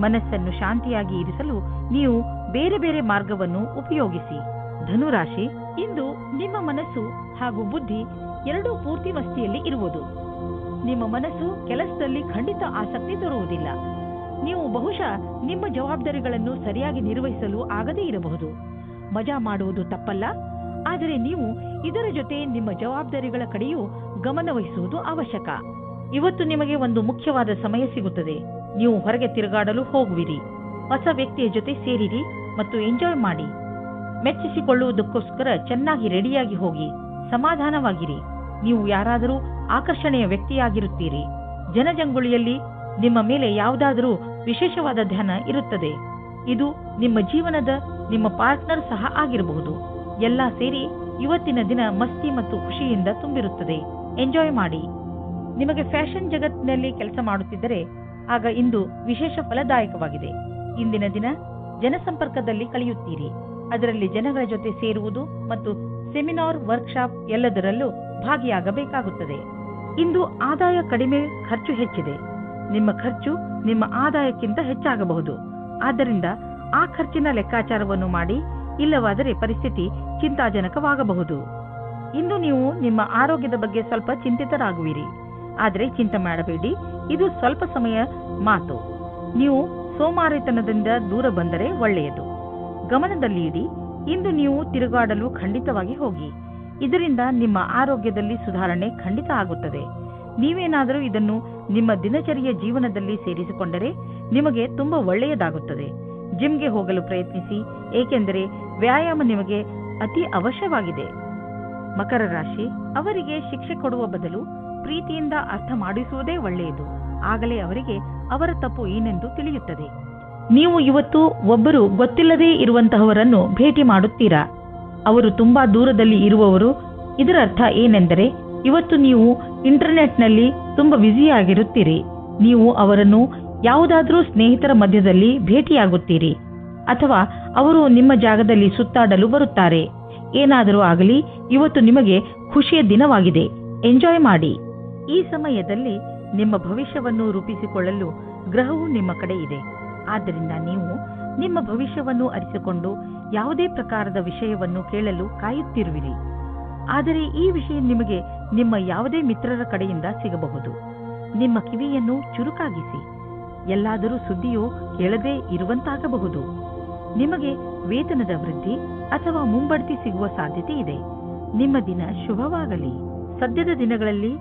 ಮನಸ್ಸನ್ನು ಶಾಂತಿಯಾಗಿ ಇರಿಸಲು ನೀವು ಬೇರೆ ಬೇರೆ ಮಾರ್ಗವನ್ನು ಉಪಯೋಗಿಸಿ. ಧನುರಾಶಿ, ಇಂದು ನಿಮ್ಮ ಮನಸ್ಸು ಹಾಗೂ ಬುದ್ಧಿ ಎರಡೂ ಪೂರ್ತಿ ಮಸ್ತಿಯಲ್ಲಿ ಇರುವುದು. ನಿಮ್ಮ ಮನಸ್ಸು ಕೆಲಸದಲ್ಲಿ ಖಂಡಿತ ಆಸಕ್ತಿ ತೋರುವುದಿಲ್ಲ. ನೀವು ಬಹುಶಃ ನಿಮ್ಮ ಜವಾಬ್ದಾರಿಗಳನ್ನು ಸರಿಯಾಗಿ ನಿರ್ವಹಿಸಲು ಆಗದೇ ಇರಬಹುದು. ಮಜಾ ಮಾಡುವುದು ತಪ್ಪಲ್ಲ, ಆದರೆ ನೀವು ಇದರ ಜೊತೆ ನಿಮ್ಮ ಜವಾಬ್ದಾರಿಗಳ ಕಡೆಯೂ ಗಮನ ವಹಿಸುವುದು ಅವಶ್ಯಕ. ಇವತ್ತು ನಿಮಗೆ ಒಂದು ಮುಖ್ಯವಾದ ಸಮಯ ಸಿಗುತ್ತದೆ. ನೀವು ಹೊರಗೆ ತಿರುಗಾಡಲು ಹೋಗುವಿರಿ. ಹೊಸ ವ್ಯಕ್ತಿಯ ಜೊತೆ ಸೇರಿರಿ ಮತ್ತು ಎಂಜಾಯ್ ಮಾಡಿ. ಮೆಚ್ಚಿಸಿಕೊಳ್ಳುವುದಕ್ಕೋಸ್ಕರ ಚೆನ್ನಾಗಿ ರೆಡಿಯಾಗಿ ಹೋಗಿ. ಸಮಾಧಾನವಾಗಿರಿ. ನೀವು ಯಾರಾದರೂ ಆಕರ್ಷಣೆಯ ವ್ಯಕ್ತಿಯಾಗಿರುತ್ತೀರಿ. ಜನಜಂಗುಳಿಯಲ್ಲಿ ನಿಮ್ಮ ಮೇಲೆ ಯಾವುದಾದರೂ ವಿಶೇಷವಾದ ಧ್ಯಾನ ಇರುತ್ತದೆ. ಇದು ನಿಮ್ಮ ಜೀವನದ ನಿಮ್ಮ ಪಾರ್ಟ್ನರ್ ಸಹ ಆಗಿರಬಹುದು. ಎಲ್ಲ ಸೇರಿ ಇವತ್ತಿನ ದಿನ ಮಸ್ತಿ ಮತ್ತು ಖುಷಿಯಿಂದ ತುಂಬಿರುತ್ತದೆ. ಎಂಜಾಯ್ ಮಾಡಿ. ನಿಮಗೆ ಫ್ಯಾಷನ್ ಜಗತ್ತಿನಲ್ಲಿ ಕೆಲಸ ಮಾಡುತ್ತಿದ್ದರೆ ಆಗ ಇಂದು ವಿಶೇಷ ಫಲದಾಯಕವಾಗಿದೆ. ಇಂದಿನ ದಿನ ಜನಸಂಪರ್ಕದಲ್ಲಿ ಕಳೆಯುತ್ತೀರಿ. ಅದರಲ್ಲಿ ಜನಗಳ ಜೊತೆ ಸೇರುವುದು ಮತ್ತು ಸೆಮಿನಾರ್, ವರ್ಕ್ಶಾಪ್ ಎಲ್ಲದರಲ್ಲೂ ಭಾಗಿಯಾಗಬೇಕಾಗುತ್ತದೆ. ಇಂದು ಆದಾಯ ಕಡಿಮೆ, ಖರ್ಚು ಹೆಚ್ಚಿದೆ. ನಿಮ್ಮ ಖರ್ಚು ನಿಮ್ಮ ಆದಾಯಕ್ಕಿಂತ ಹೆಚ್ಚಾಗಬಹುದು. ಆದ್ದರಿಂದ ಆ ಖರ್ಚಿನ ಲೆಕ್ಕಾಚಾರವನ್ನು ಮಾಡಿ ಇಲ್ಲವಾದರೆ ಪರಿಸ್ಥಿತಿ ಚಿಂತಾಜನಕವಾಗಬಹುದು. ಇಂದು ನೀವು ನಿಮ್ಮ ಆರೋಗ್ಯದ ಬಗ್ಗೆ ಸ್ವಲ್ಪ ಚಿಂತಿತರಾಗುವಿರಿ. ಆದರೆ ಚಿಂತೆ ಮಾಡಬೇಡಿ, ಇದು ಸ್ವಲ್ಪ ಸಮಯ ಮಾತು. ನೀವು ಸೋಮಾರಿತನದಿಂದ ದೂರ ಬಂದರೆ ಒಳ್ಳೆಯದು. ಗಮನದಲ್ಲಿ ಇಡಿ, ಇಂದು ನೀವು ತಿರುಗಾಡಲು ಖಂಡಿತವಾಗಿ ಹೋಗಿ. ಇದರಿಂದ ನಿಮ್ಮ ಆರೋಗ್ಯದಲ್ಲಿ ಸುಧಾರಣೆ ಖಂಡಿತ ಆಗುತ್ತದೆ. ನೀವೇನಾದರೂ ಇದನ್ನು ನಿಮ್ಮ ದಿನಚರಿಯ ಜೀವನದಲ್ಲಿ ಸೇರಿಸಿಕೊಂಡರೆ ನಿಮಗೆ ತುಂಬಾ ಒಳ್ಳೆಯದಾಗುತ್ತದೆ. ಜಿಮ್ಗೆ ಹೋಗಲು ಪ್ರಯತ್ನಿಸಿ, ಏಕೆಂದರೆ ವ್ಯಾಯಾಮ ನಿಮಗೆ ಅತಿ ಅವಶ್ಯವಾಗಿದೆ. ಮಕರ ರಾಶಿ, ಅವರಿಗೆ ಶಿಕ್ಷೆ ಕೊಡುವ ಬದಲು ಪ್ರೀತಿಯಿಂದ ಅರ್ಥ ಮಾಡಿಸುವುದೇ ಒಳ್ಳೆಯದು. ಆಗಲೇ ಅವರಿಗೆ ಅವರ ತಪ್ಪು ಏನೆಂದು ತಿಳಿಯುತ್ತದೆ. ನೀವು ಇವತ್ತು ಒಬ್ಬರು ಗೊತ್ತಿಲ್ಲದೇ ಇರುವಂತಹವರನ್ನು ಭೇಟಿ ಮಾಡುತ್ತೀರಾ. ಅವರು ತುಂಬಾ ದೂರದಲ್ಲಿ ಇರುವವರು. ಇದರ ಅರ್ಥ ಏನೆಂದರೆ ಇವತ್ತು ನೀವು ಇಂಟರ್ನೆಟ್ನಲ್ಲಿ ತುಂಬಾ ಬ್ಯುಸಿಯಾಗಿರುತ್ತೀರಿ. ನೀವು ಅವರನ್ನು ಯಾವುದಾದ್ರೂ ಸ್ನೇಹಿತರ ಮಧ್ಯದಲ್ಲಿ ಭೇಟಿಯಾಗುತ್ತೀರಿ, ಅಥವಾ ಅವರು ನಿಮ್ಮ ಜಾಗದಲ್ಲಿ ಸುತ್ತಾಡಲು ಬರುತ್ತಾರೆ. ಏನಾದರೂ ಆಗಲಿ, ಇವತ್ತು ನಿಮಗೆ ಖುಷಿಯ ದಿನವಾಗಿದೆ. ಎಂಜಾಯ್ ಮಾಡಿ. ಈ ಸಮಯದಲ್ಲಿ ನಿಮ್ಮ ಭವಿಷ್ಯವನ್ನು ರೂಪಿಸಿಕೊಳ್ಳಲು ಗ್ರಹವು ನಿಮ್ಮ ಕಡೆ ಇದೆ. ಆದ್ದರಿಂದ ನೀವು ನಿಮ್ಮ ಭವಿಷ್ಯವನ್ನು ಅರಿತುಕೊಂಡು ಯಾವುದೇ ಪ್ರಕಾರದ ವಿಷಯವನ್ನು ಕೇಳಲು ಕಾಯುತ್ತಿರುವಿರಿ. ಆದರೆ ಈ ವಿಷಯ ನಿಮಗೆ ನಿಮ್ಮ ಯಾವುದೇ ಮಿತ್ರರ ಕಡೆಯಿಂದ ಸಿಗಬಹುದು. ನಿಮ್ಮ ಕಿವಿಯನ್ನು ಚುರುಕಾಗಿಸಿ. ಎಲ್ಲಾದರೂ ಸುದ್ದಿಯು ಕೇಳದೇ ಇರುವಂತಾಗಬಹುದು. ನಿಮಗೆ ವೇತನದ ವೃದ್ಧಿ ಅಥವಾ ಮುಂಬಡ್ತಿ ಸಿಗುವ ಸಾಧ್ಯತೆ ಇದೆ. ನಿಮ್ಮ ದಿನ ಶುಭವಾಗಲಿ. ಸದ್ಯದ ದಿನಗಳಲ್ಲಿ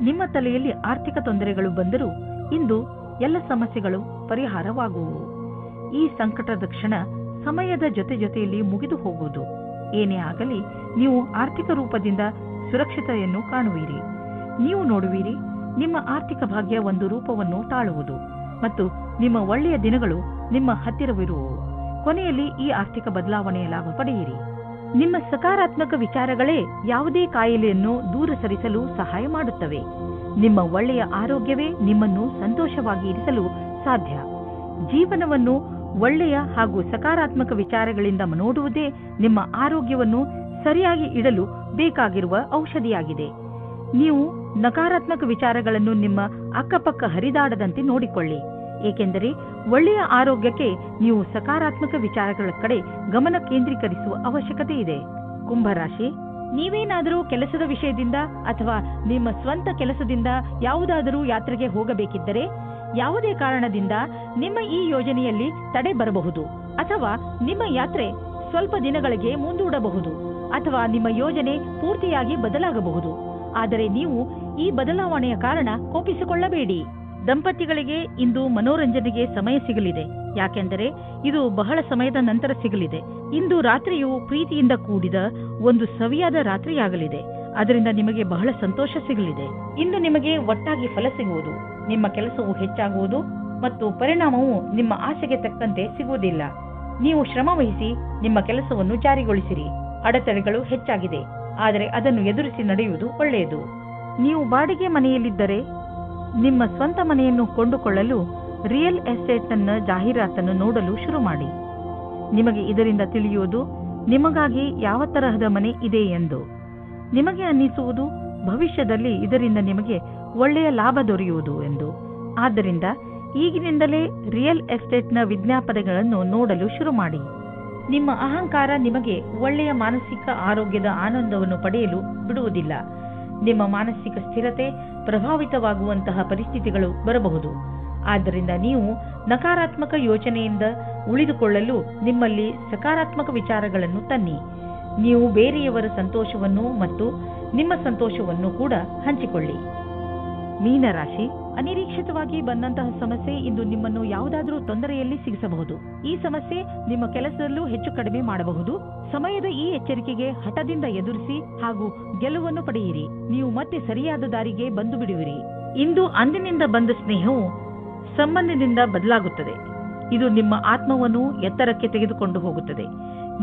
ನಿಮ್ಮ ತಲೆಯಲ್ಲಿ ಆರ್ಥಿಕ ತೊಂದರೆಗಳು ಬಂದರೂ ಇಂದು ಎಲ್ಲ ಸಮಸ್ಯೆಗಳು ಪರಿಹಾರವಾಗುವು. ಈ ಸಂಕಟದ ಕ್ಷಣ ಸಮಯದ ಜೊತೆಯಲ್ಲಿ ಮುಗಿದು ಹೋಗುವುದು. ಏನೇ ಆಗಲಿ, ನೀವು ಆರ್ಥಿಕ ರೂಪದಿಂದ ಸುರಕ್ಷತೆಯನ್ನು ಕಾಣುವಿರಿ. ನೀವು ನೋಡುವಿರಿ, ನಿಮ್ಮ ಆರ್ಥಿಕ ಭಾಗ್ಯ ಒಂದು ರೂಪವನ್ನು ತಾಳುವುದು ಮತ್ತು ನಿಮ್ಮ ಒಳ್ಳೆಯ ದಿನಗಳು ನಿಮ್ಮ ಹತ್ತಿರವಿರುವವು. ಕೊನೆಯಲ್ಲಿ ಈ ಆರ್ಥಿಕ ಬದಲಾವಣೆಯ ಲಾಭ ಪಡೆಯಿರಿ. ನಿಮ್ಮ ಸಕಾರಾತ್ಮಕ ವಿಚಾರಗಳೇ ಯಾವುದೇ ಕಾಯಿಲೆಯನ್ನು ದೂರ ಸರಿಸಲು ಸಹಾಯ ಮಾಡುತ್ತವೆ. ನಿಮ್ಮ ಒಳ್ಳೆಯ ಆರೋಗ್ಯವೇ ನಿಮ್ಮನ್ನು ಸಂತೋಷವಾಗಿ ಇರಿಸಲು ಸಾಧ್ಯ. ಜೀವನವನ್ನು ಒಳ್ಳೆಯ ಹಾಗೂ ಸಕಾರಾತ್ಮಕ ವಿಚಾರಗಳಿಂದ ನೋಡುವುದೇ ನಿಮ್ಮ ಆರೋಗ್ಯವನ್ನು ಸರಿಯಾಗಿ ಇಡಲು ಬೇಕಾಗಿರುವ ಔಷಧಿಯಾಗಿದೆ. ನೀವು ನಕಾರಾತ್ಮಕ ವಿಚಾರಗಳನ್ನು ನಿಮ್ಮ ಅಕ್ಕಪಕ್ಕ ಹರಿದಾಡದಂತೆ ನೋಡಿಕೊಳ್ಳಿ. ಏಕೆಂದರೆ ಒಳ್ಳೆಯ ಆರೋಗ್ಯಕ್ಕೆ ನೀವು ಸಕಾರಾತ್ಮಕ ವಿಚಾರಗಳ ಕಡೆ ಗಮನ ಕೇಂದ್ರೀಕರಿಸುವ ಅವಶ್ಯಕತೆ ಇದೆ. ಕುಂಭರಾಶಿ, ನೀವೇನಾದರೂ ಕೆಲಸದ ವಿಷಯದಿಂದ ಅಥವಾ ನಿಮ್ಮ ಸ್ವಂತ ಕೆಲಸದಿಂದ ಯಾವುದಾದರೂ ಯಾತ್ರೆಗೆ ಹೋಗಬೇಕಿದ್ದರೆ ಯಾವುದೇ ಕಾರಣದಿಂದ ನಿಮ್ಮ ಈ ಯೋಜನೆಯಲ್ಲಿ ತಡೆ ಬರಬಹುದು, ಅಥವಾ ನಿಮ್ಮ ಯಾತ್ರೆ ಸ್ವಲ್ಪ ದಿನಗಳಿಗೆ ಮುಂದೂಡಬಹುದು, ಅಥವಾ ನಿಮ್ಮ ಯೋಜನೆ ಪೂರ್ತಿಯಾಗಿ ಬದಲಾಗಬಹುದು. ಆದರೆ ನೀವು ಈ ಬದಲಾವಣೆಯ ಕಾರಣ ಕೋಪಿಸಿಕೊಳ್ಳಬೇಡಿ. ದಂಪತಿಗಳಿಗೆ ಇಂದು ಮನೋರಂಜನೆಗೆ ಸಮಯ ಸಿಗಲಿದೆ. ಯಾಕೆಂದರೆ ಇದು ಬಹಳ ಸಮಯದ ನಂತರ ಸಿಗಲಿದೆ. ಇಂದು ರಾತ್ರಿಯು ಪ್ರೀತಿಯಿಂದ ಕೂಡಿದ ಒಂದು ಸವಿಯಾದ ರಾತ್ರಿಯಾಗಲಿದೆ. ಅದರಿಂದ ನಿಮಗೆ ಬಹಳ ಸಂತೋಷ ಸಿಗಲಿದೆ. ಇಂದು ನಿಮಗೆ ಒಟ್ಟಾಗಿ ಫಲ ಸಿಗುವುದು. ನಿಮ್ಮ ಕೆಲಸವು ಹೆಚ್ಚಾಗುವುದು ಮತ್ತು ಪರಿಣಾಮವು ನಿಮ್ಮ ಆಸೆಗೆ ತಕ್ಕಂತೆ ಸಿಗುವುದಿಲ್ಲ. ನೀವು ಶ್ರಮ ವಹಿಸಿ ನಿಮ್ಮ ಕೆಲಸವನ್ನು ಜಾರಿಗೊಳಿಸಿರಿ. ಅಡೆತಡೆಗಳು ಹೆಚ್ಚಾಗಿದೆ, ಆದರೆ ಅದನ್ನು ಎದುರಿಸಿ ನಡೆಯುವುದು ಒಳ್ಳೆಯದು. ನೀವು ಬಾಡಿಗೆ ಮನೆಯಲ್ಲಿದ್ದರೆ ನಿಮ್ಮ ಸ್ವಂತ ಮನೆಯನ್ನು ಕೊಂಡುಕೊಳ್ಳಲು ರಿಯಲ್ ಎಸ್ಟೇಟ್ನ ಜಾಹೀರಾತನ್ನು ನೋಡಲು ಶುರು ಮಾಡಿ. ನಿಮಗೆ ಇದರಿಂದ ತಿಳಿಯುವುದು ನಿಮಗಾಗಿ ಯಾವ ತರಹದ ಮನೆ ಇದೆ ಎಂದು. ನಿಮಗೆ ಅನ್ನಿಸುವುದು ಭವಿಷ್ಯದಲ್ಲಿ ಇದರಿಂದ ನಿಮಗೆ ಒಳ್ಳೆಯ ಲಾಭ ದೊರೆಯುವುದು ಎಂದು. ಆದ್ದರಿಂದ ಈಗಿನಿಂದಲೇ ರಿಯಲ್ ಎಸ್ಟೇಟ್ನ ವಿಜ್ಞಾಪನೆಗಳನ್ನು ನೋಡಲು ಶುರು ಮಾಡಿ. ನಿಮ್ಮ ಅಹಂಕಾರ ನಿಮಗೆ ಒಳ್ಳೆಯ ಮಾನಸಿಕ ಆರೋಗ್ಯದ ಆನಂದವನ್ನು ಪಡೆಯಲು ಬಿಡುವುದಿಲ್ಲ. ನಿಮ್ಮ ಮಾನಸಿಕ ಸ್ಥಿರತೆ ಪ್ರಭಾವಿತವಾಗುವಂತಹ ಪರಿಸ್ಥಿತಿಗಳು ಬರಬಹುದು. ಆದ್ದರಿಂದ ನೀವು ನಕಾರಾತ್ಮಕ ಯೋಚನೆಯಿಂದ ಉಳಿದುಕೊಳ್ಳಲು ನಿಮ್ಮಲ್ಲಿ ಸಕಾರಾತ್ಮಕ ವಿಚಾರಗಳನ್ನು ತನ್ನಿ. ನೀವು ಬೇರೆಯವರ ಸಂತೋಷವನ್ನು ಮತ್ತು ನಿಮ್ಮ ಸಂತೋಷವನ್ನು ಕೂಡ ಹಂಚಿಕೊಳ್ಳಿ. ಮೀನರಾಶಿ, ಅನಿರೀಕ್ಷಿತವಾಗಿ ಬಂದಂತಹ ಸಮಸ್ಯೆ ಇಂದು ನಿಮ್ಮನ್ನು ಯಾವುದಾದರೂ ತೊಂದರೆಯಲ್ಲಿ ಸಿಗಿಸಬಹುದು. ಈ ಸಮಸ್ಯೆ ನಿಮ್ಮ ಕೆಲಸದಲ್ಲೂ ಹೆಚ್ಚು ಕಡಿಮೆ ಮಾಡಬಹುದು. ಸಮಯದ ಈ ಎಚ್ಚರಿಕೆಗೆ ಹಠದಿಂದ ಎದುರಿಸಿ ಹಾಗೂ ಗೆಲುವನ್ನು ಪಡೆಯಿರಿ. ನೀವು ಮತ್ತೆ ಸರಿಯಾದ ದಾರಿಗೆ ಬಂದು ಬಿಡುವಿರಿ. ಇಂದು ಅಂದಿನಿಂದ ಬಂದ ಸ್ನೇಹವು ಸಂಬಂಧದಿಂದ ಬದಲಾಗುತ್ತದೆ. ಇದು ನಿಮ್ಮ ಆತ್ಮವನ್ನು ಎತ್ತರಕ್ಕೆ ತೆಗೆದುಕೊಂಡು ಹೋಗುತ್ತದೆ.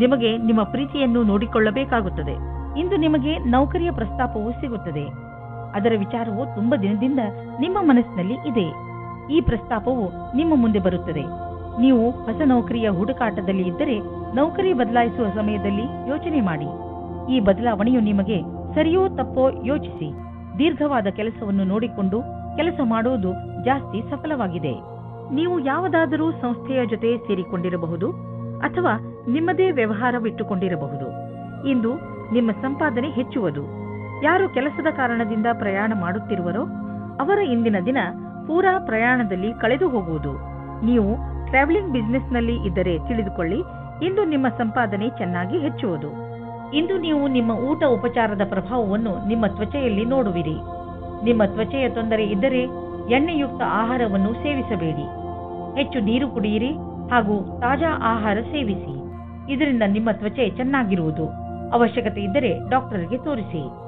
ನಿಮಗೆ ನಿಮ್ಮ ಪ್ರೀತಿಯನ್ನು ನೋಡಿಕೊಳ್ಳಬೇಕಾಗುತ್ತದೆ. ಇಂದು ನಿಮಗೆ ನೌಕರಿಯ ಪ್ರಸ್ತಾಪವು ಸಿಗುತ್ತದೆ. ಅದರ ವಿಚಾರವು ತುಂಬಾ ದಿನದಿಂದ ನಿಮ್ಮ ಮನಸ್ಸಿನಲ್ಲಿ ಇದೆ. ಈ ಪ್ರಸ್ತಾಪವು ನಿಮ್ಮ ಮುಂದೆ ಬರುತ್ತದೆ. ನೀವು ಹೊಸ ನೌಕರಿಯ ಹುಡುಕಾಟದಲ್ಲಿ ಇದ್ದರೆ ನೌಕರಿ ಬದಲಾಯಿಸುವ ಸಮಯದಲ್ಲಿ ಯೋಚನೆ ಮಾಡಿ. ಈ ಬದಲಾವಣೆಯು ನಿಮಗೆ ಸರಿಯೋ ತಪ್ಪೋ ಯೋಚಿಸಿ. ದೀರ್ಘವಾದ ಕೆಲಸವನ್ನು ನೋಡಿಕೊಂಡು ಕೆಲಸ ಮಾಡುವುದು ಜಾಸ್ತಿ ಸಫಲವಾಗಿದೆ. ನೀವು ಯಾವುದಾದರೂ ಸಂಸ್ಥೆಯ ಜೊತೆ ಸೇರಿಕೊಂಡಿರಬಹುದು ಅಥವಾ ನಿಮ್ಮದೇ ವ್ಯವಹಾರವಿಟ್ಟುಕೊಂಡಿರಬಹುದು. ಇಂದು ನಿಮ್ಮ ಸಂಪಾದನೆ ಹೆಚ್ಚುವುದು. ಯಾರು ಕೆಲಸದ ಕಾರಣದಿಂದ ಪ್ರಯಾಣ ಮಾಡುತ್ತಿರುವರೋ ಅವರ ಇಂದಿನ ದಿನ ಪೂರಾ ಪ್ರಯಾಣದಲ್ಲಿ ಕಳೆದು ಹೋಗುವುದು. ನೀವು ಟ್ರಾವೆಲಿಂಗ್ ಬಿಸಿನೆಸ್ನಲ್ಲಿ ಇದ್ದರೆ ತಿಳಿದುಕೊಳ್ಳಿ, ಇಂದು ನಿಮ್ಮ ಸಂಪಾದನೆ ಚೆನ್ನಾಗಿ ಹೆಚ್ಚುವುದು. ಇಂದು ನೀವು ನಿಮ್ಮ ಊಟ ಉಪಚಾರದ ಪ್ರಭಾವವನ್ನು ನಿಮ್ಮ ತ್ವಚೆಯಲ್ಲಿ ನೋಡುವಿರಿ. ನಿಮ್ಮ ತ್ವಚೆಯ ತೊಂದರೆ ಇದ್ದರೆ ಎಣ್ಣೆಯುಕ್ತ ಆಹಾರವನ್ನು ಸೇವಿಸಬೇಡಿ. ಹೆಚ್ಚು ನೀರು ಕುಡಿಯಿರಿ ಹಾಗೂ ತಾಜಾ ಆಹಾರ ಸೇವಿಸಿ. ಇದರಿಂದ ನಿಮ್ಮ ತ್ವಚೆ ಚೆನ್ನಾಗಿರುವುದು. ಅವಶ್ಯಕತೆ ಇದ್ದರೆ ಡಾಕ್ಟರ್ಗೆ ತೋರಿಸಿ.